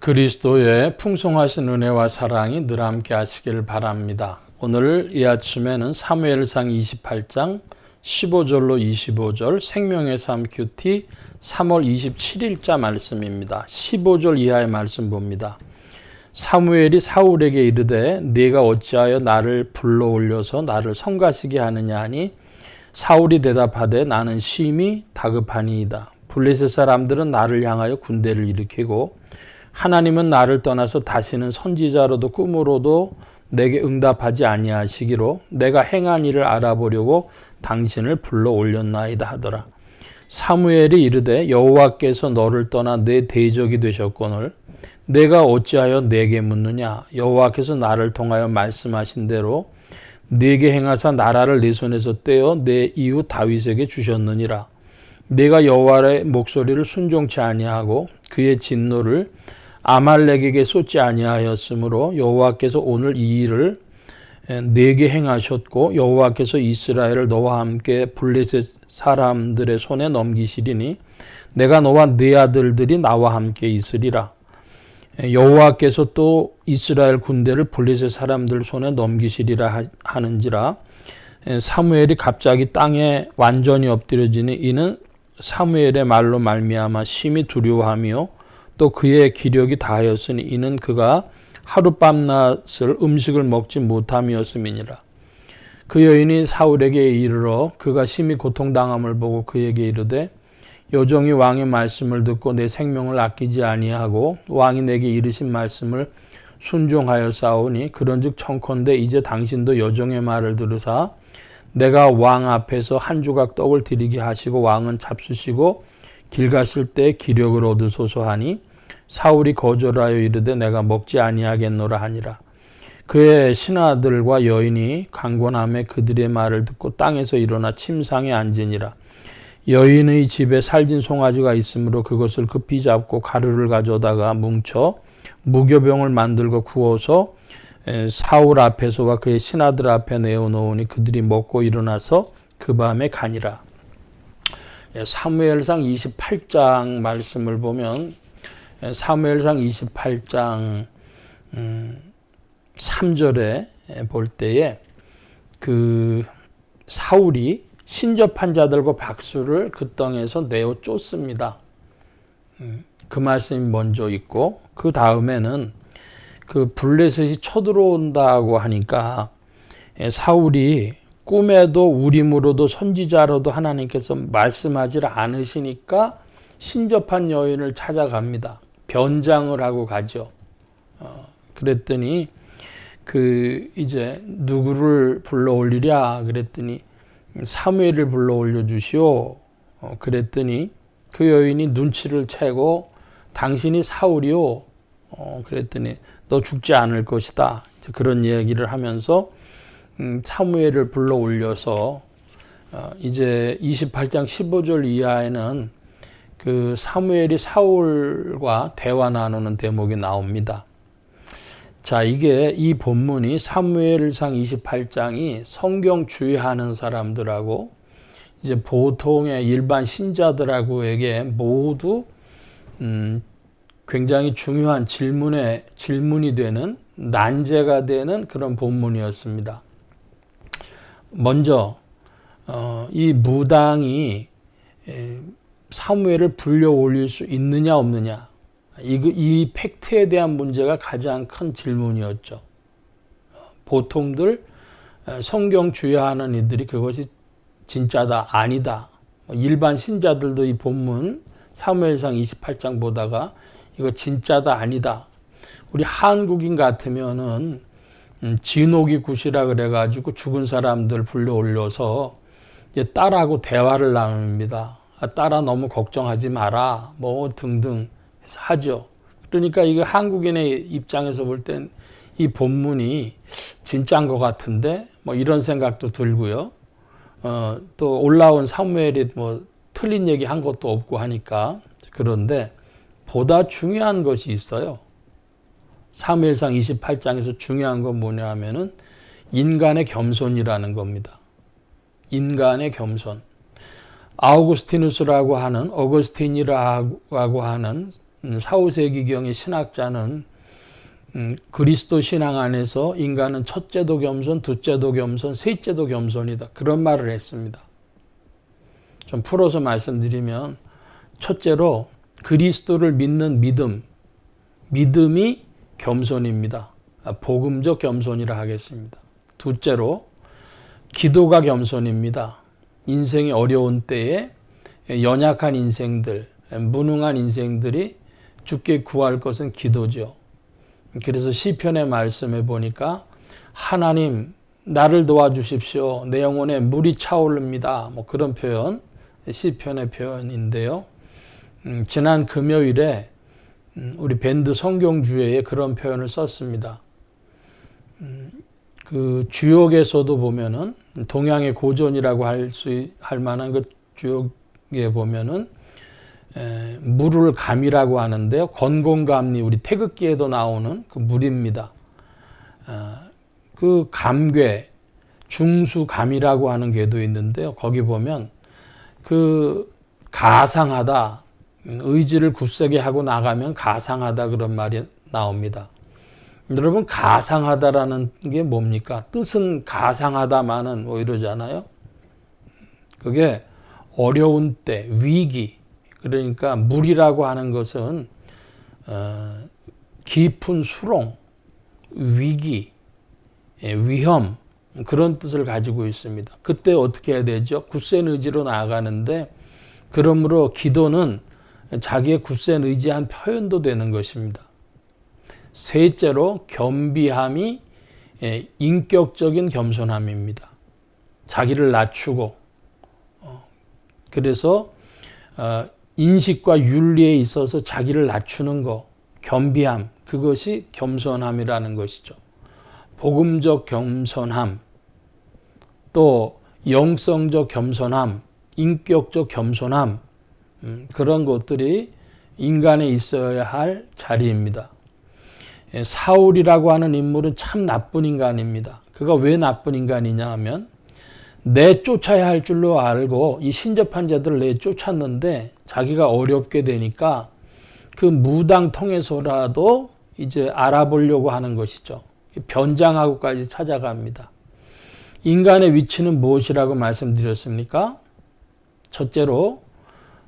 그리스도의 풍성하신 은혜와 사랑이 늘 함께 하시길 바랍니다. 오늘 이 아침에는 사무엘상 28장 15절로 25절 생명의 삶 큐티 3월 27일자 말씀입니다. 15절 이하의 말씀 봅니다. 사무엘이 사울에게 이르되 네가 어찌하여 나를 불러올려서 나를 성가시게 하느냐 하니 사울이 대답하되 나는 심히 다급하니이다. 블레셋 사람들은 나를 향하여 군대를 일으키고 하나님은 나를 떠나서 다시는 선지자로도 꿈으로도 내게 응답하지 아니하시기로 내가 행한 일을 알아보려고 당신을 불러 올렸나이다 하더라. 사무엘이 이르되 여호와께서 너를 떠나 내 대적이 되셨거늘 내가 어찌하여 내게 묻느냐. 여호와께서 나를 통하여 말씀하신 대로 네게 행하사 나라를 내 손에서 떼어 내 이웃 다윗에게 주셨느니라. 네가 여호와의 목소리를 순종치 아니하고 그의 진노를 아말렉에게 쏟지 아니하였으므로 여호와께서 오늘 이 일을 네게 행하셨고 여호와께서 이스라엘을 너와 함께 블레셋 사람들의 손에 넘기시리니 내가 너와 네 아들들이 나와 함께 있으리라. 여호와께서 또 이스라엘 군대를 블레셋 사람들 손에 넘기시리라 하는지라. 사무엘이 갑자기 땅에 완전히 엎드려지니 이는 사무엘의 말로 말미암아 심히 두려워하며 또 그의 기력이 다하였으니 이는 그가 하룻밤낮을 음식을 먹지 못함이었음이니라. 그 여인이 사울에게 이르러 그가 심히 고통당함을 보고 그에게 이르되 여종이 왕의 말씀을 듣고 내 생명을 아끼지 아니하고 왕이 내게 이르신 말씀을 순종하여 싸우니 그런즉 청컨대 이제 당신도 여종의 말을 들으사 내가 왕 앞에서 한 조각 떡을 드리게 하시고 왕은 잡수시고 길 가실 때 기력을 얻으소서 하니 사울이 거절하여 이르되 내가 먹지 아니하겠노라 하니라. 그의 신하들과 여인이 강권함에 그들의 말을 듣고 땅에서 일어나 침상에 앉으니라. 여인의 집에 살진 송아지가 있으므로 그것을 급히 잡고 가루를 가져다가 뭉쳐 무교병을 만들고 구워서 사울 앞에서와 그의 신하들 앞에 내어놓으니 그들이 먹고 일어나서 그 밤에 가니라. 사무엘상 28장 말씀을 보면 사무엘상 28장 3절에 볼 때에 그 사울이 신접한 자들과 박수를 그 땅에서 내어 쫓습니다. 그 말씀이 먼저 있고 그 다음에는 그 블레셋이 쳐들어온다고 하니까 사울이 꿈에도 우림으로도 선지자로도 하나님께서 말씀하지 않으시니까 신접한 여인을 찾아갑니다. 변장을 하고 가죠. 그랬더니 그 이제 누구를 불러 올리랴 그랬더니 사무엘을 불러 올려 주시오. 그랬더니 그 여인이 눈치를 채고 당신이 사울이요. 그랬더니 너 죽지 않을 것이다. 그런 이야기를 하면서 사무엘을 불러 올려서 이제 28장 15절 이하에는 그 사무엘이 사울과 대화 나누는 대목이 나옵니다. 자, 이게 이 본문이 사무엘상 28장이 성경 주의하는 사람들하고 이제 보통의 일반 신자들하고에게 모두 굉장히 중요한 질문이 되는 난제가 되는 그런 본문이었습니다. 먼저 이 무당이 사무엘을 불려 올릴 수 있느냐 없느냐 이 팩트에 대한 문제가 가장 큰 질문이었죠. 보통들 성경 주의하는 이들이 그것이 진짜다 아니다. 일반 신자들도 이 본문 사무엘상 28장 보다가 이거 진짜다 아니다. 우리 한국인 같으면은 진옥이 굿이라 그래가지고 죽은 사람들 불러 올려서 이제 딸하고 대화를 나눕니다. 딸아 너무 걱정하지 마라 뭐 등등 하죠. 그러니까 이거 한국인의 입장에서 볼 땐 이 본문이 진짜인 것 같은데 뭐 이런 생각도 들고요. 또 올라온 사무엘이 뭐 틀린 얘기 한 것도 없고 하니까. 그런데 보다 중요한 것이 있어요. 사무엘상 28장에서 중요한 건 뭐냐 하면은 인간의 겸손이라는 겁니다. 인간의 겸손. 아우구스티누스라고 하는 어거스틴이라고 하는 4,5세기경의 신학자는 그리스도 신앙 안에서 인간은 첫째도 겸손, 둘째도 겸손, 셋째도 겸손이다. 그런 말을 했습니다. 좀 풀어서 말씀드리면 첫째로 그리스도를 믿는 믿음이 겸손입니다. 복음적 겸손이라 하겠습니다. 둘째로 기도가 겸손입니다. 인생이 어려운 때에 연약한 인생들, 무능한 인생들이 주께 구할 것은 기도죠. 그래서 시편의 말씀에 보니까 하나님 나를 도와주십시오. 내 영혼에 물이 차오릅니다. 뭐 그런 표현, 시편의 표현인데요. 지난 금요일에 우리 밴드 성경주회에 그런 표현을 썼습니다. 그 주역에서도 보면은 동양의 고전이라고 할 만한 그 주역에 보면은 물을 감이라고 하는데요. 건곤감리 우리 태극기에도 나오는 그 물입니다. 그 감괴 중수감이라고 하는 궤도 있는데요. 거기 보면 그 가상하다, 의지를 굳세게 하고 나가면 가상하다 그런 말이 나옵니다. 여러분 가상하다라는 게 뭡니까? 뜻은 가상하다마는 뭐 이러잖아요. 그게 어려운 때, 위기, 그러니까 물이라고 하는 것은 깊은 수렁, 위기, 위험 그런 뜻을 가지고 있습니다. 그때 어떻게 해야 되죠? 굳센 의지로 나아가는데 그러므로 기도는 자기의 굳센 의지한 표현도 되는 것입니다. 셋째로 겸비함이 인격적인 겸손함입니다. 자기를 낮추고 그래서 인식과 윤리에 있어서 자기를 낮추는 것, 겸비함, 그것이 겸손함이라는 것이죠. 복음적 겸손함, 또 영성적 겸손함, 인격적 겸손함, 그런 것들이 인간에 있어야 할 자리입니다. 사울이라고 하는 인물은 참 나쁜 인간입니다. 그가 왜 나쁜 인간이냐 하면 내쫓아야 할 줄로 알고 이 신접한 자들을 내쫓았는데 자기가 어렵게 되니까 그 무당 통해서라도 이제 알아보려고 하는 것이죠. 변장하고까지 찾아갑니다. 인간의 위치는 무엇이라고 말씀드렸습니까? 첫째로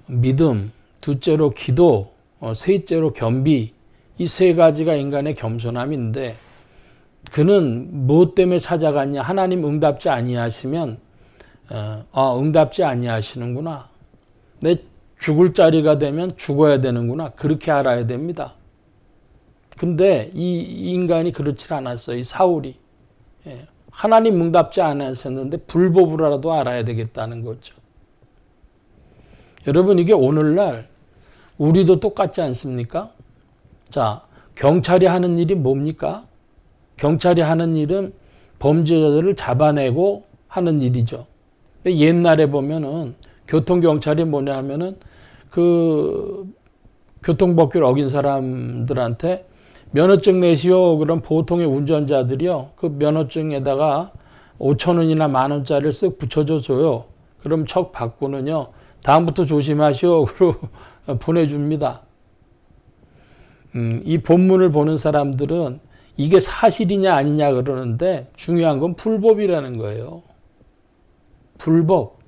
믿음, 둘째로 기도, 셋째로 겸비, 이 세 가지가 인간의 겸손함인데 그는 무엇 때문에 찾아갔냐? 하나님 응답지 아니하시면 응답지 아니하시는구나. 내 죽을 자리가 되면 죽어야 되는구나. 그렇게 알아야 됩니다. 근데 이 인간이 그렇지 않았어요. 이 사울이. 하나님 응답지 않으셨는데 불법으로라도 알아야 되겠다는 거죠. 여러분 이게 오늘날 우리도 똑같지 않습니까? 자, 경찰이 하는 일이 뭡니까? 경찰이 하는 일은 범죄자들을 잡아내고 하는 일이죠. 옛날에 보면은 교통경찰이 뭐냐 하면은 그 교통법규를 어긴 사람들한테 면허증 내시오. 그럼 보통의 운전자들이요. 그 면허증에다가 5,000원이나 10,000원짜리를 쓱 붙여줘요. 그럼 척 받고는요. 다음부터 조심하시오. 그러고 보내줍니다. 이 본문을 보는 사람들은 이게 사실이냐 아니냐 그러는데 중요한 건 불법이라는 거예요. 불법.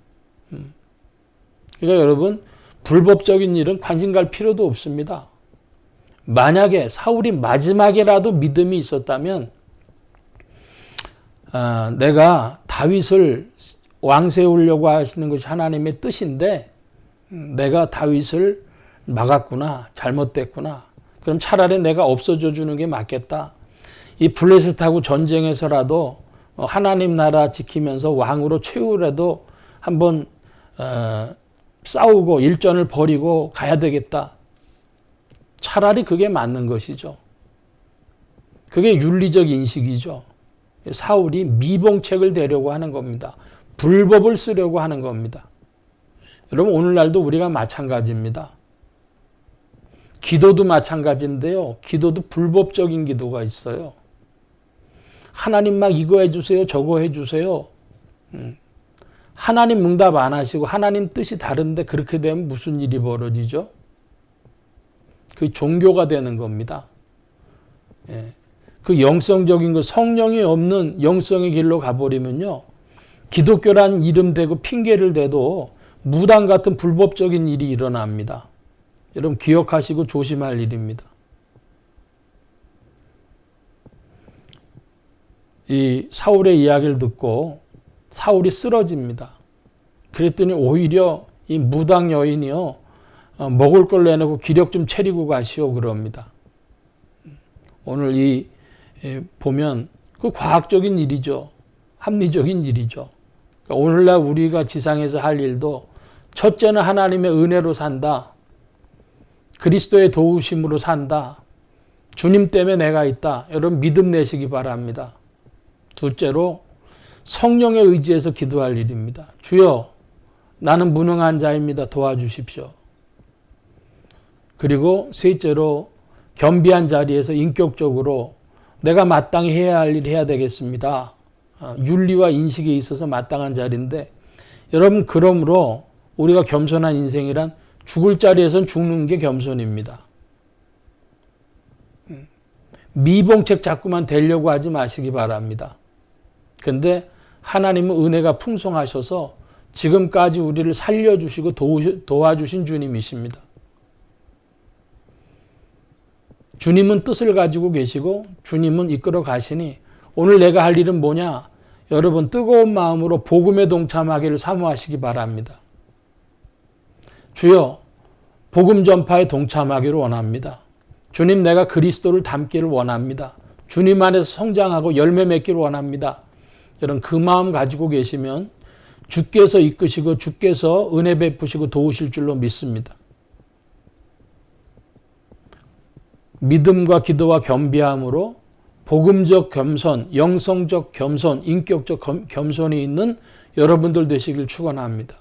그러니까 여러분 불법적인 일은 관심 갈 필요도 없습니다. 만약에 사울이 마지막에라도 믿음이 있었다면 내가 다윗을 왕 세우려고 하시는 것이 하나님의 뜻인데 내가 다윗을 막았구나. 잘못됐구나. 그럼 차라리 내가 없어져 주는 게 맞겠다. 이 블레셋하고 전쟁에서라도 하나님 나라 지키면서 왕으로 최후라도 한번 싸우고 일전을 벌이고 가야 되겠다. 차라리 그게 맞는 것이죠. 그게 윤리적 인식이죠. 사울이 미봉책을 대려고 하는 겁니다. 불법을 쓰려고 하는 겁니다. 여러분 오늘날도 우리가 마찬가지입니다. 기도도 마찬가지인데요. 기도도 불법적인 기도가 있어요. 하나님 막 이거 해주세요. 저거 해주세요. 하나님 응답 안 하시고 하나님 뜻이 다른데 그렇게 되면 무슨 일이 벌어지죠? 그 종교가 되는 겁니다. 예. 그 영성적인 거, 성령이 없는 영성의 길로 가버리면요, 기독교란 이름 대고 핑계를 대도 무당 같은 불법적인 일이 일어납니다. 여러분 기억하시고 조심할 일입니다. 이 사울의 이야기를 듣고 사울이 쓰러집니다. 그랬더니 오히려 이 무당 여인이요, 먹을 걸 내놓고 기력 좀 차리고 가시오 그럽니다. 오늘 이 보면 그 과학적인 일이죠. 합리적인 일이죠. 그러니까 오늘날 우리가 지상에서 할 일도 첫째는 하나님의 은혜로 산다. 그리스도의 도우심으로 산다. 주님 때문에 내가 있다. 여러분 믿음 내시기 바랍니다. 둘째로 성령의 의지에서 기도할 일입니다. 주여, 나는 무능한 자입니다. 도와주십시오. 그리고 셋째로 겸비한 자리에서 인격적으로 내가 마땅히 해야 할 일 해야 되겠습니다. 윤리와 인식에 있어서 마땅한 자리인데, 여러분 그러므로 우리가 겸손한 인생이란 죽을 자리에선 죽는 게 겸손입니다. 미봉책 자꾸만 되려고 하지 마시기 바랍니다. 근데 하나님은 은혜가 풍성하셔서 지금까지 우리를 살려주시고 도와주신 주님이십니다. 주님은 뜻을 가지고 계시고 주님은 이끌어 가시니 오늘 내가 할 일은 뭐냐? 여러분 뜨거운 마음으로 복음에 동참하기를 사모하시기 바랍니다. 주여, 복음 전파에 동참하기를 원합니다. 주님, 내가 그리스도를 닮기를 원합니다. 주님 안에서 성장하고 열매 맺기를 원합니다. 여러분 그 마음 가지고 계시면 주께서 이끄시고 주께서 은혜 베푸시고 도우실 줄로 믿습니다. 믿음과 기도와 겸비함으로 복음적 겸손, 영성적 겸손, 인격적 겸손이 있는 여러분들 되시길 축원합니다.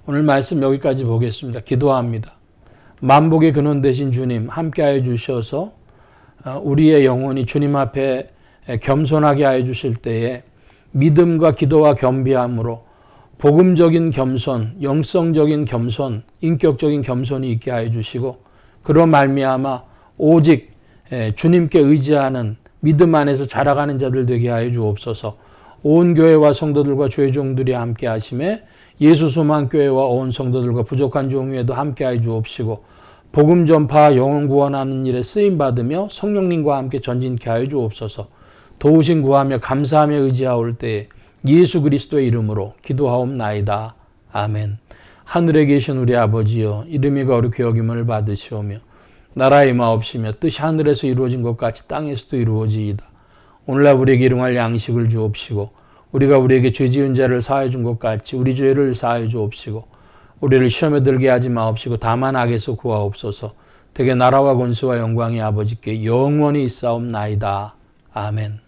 오늘 말씀 여기까지 보겠습니다. 기도합니다. 만복의 근원 되신 주님 함께하여 주셔서 우리의 영혼이 주님 앞에 겸손하게 하여 주실 때에 믿음과 기도와 겸비함으로 복음적인 겸손, 영성적인 겸손, 인격적인 겸손이 있게 하여 주시고 그로 말미암아 오직 주님께 의지하는 믿음 안에서 자라가는 자들 되게 하여 주옵소서. 온 교회와 성도들과 주의 종들이 함께 하심에 예수 소망 교회와 온 성도들과 부족한 종회도 함께 하여 주옵시고 복음 전파 영혼 구원하는 일에 쓰임 받으며 성령님과 함께 전진케 하여 주옵소서. 도우신 구하며 감사하며 의지하올 때에 예수 그리스도의 이름으로 기도하옵나이다. 아멘. 하늘에 계신 우리 아버지여, 이름이 거룩히 여김을 받으시오며 나라의 마옵시며 뜻이 하늘에서 이루어진 것 같이 땅에서도 이루어지이다. 오늘날 우리에게 일용할 양식을 주옵시고 우리가 우리에게 죄 지은 자를 사하여 준 것 같이 우리 죄를 사하여 주옵시고 우리를 시험에 들게 하지 마옵시고 다만 악에서 구하옵소서. 대개 나라와 권세와 영광이 아버지께 영원히 있사옵나이다. 아멘.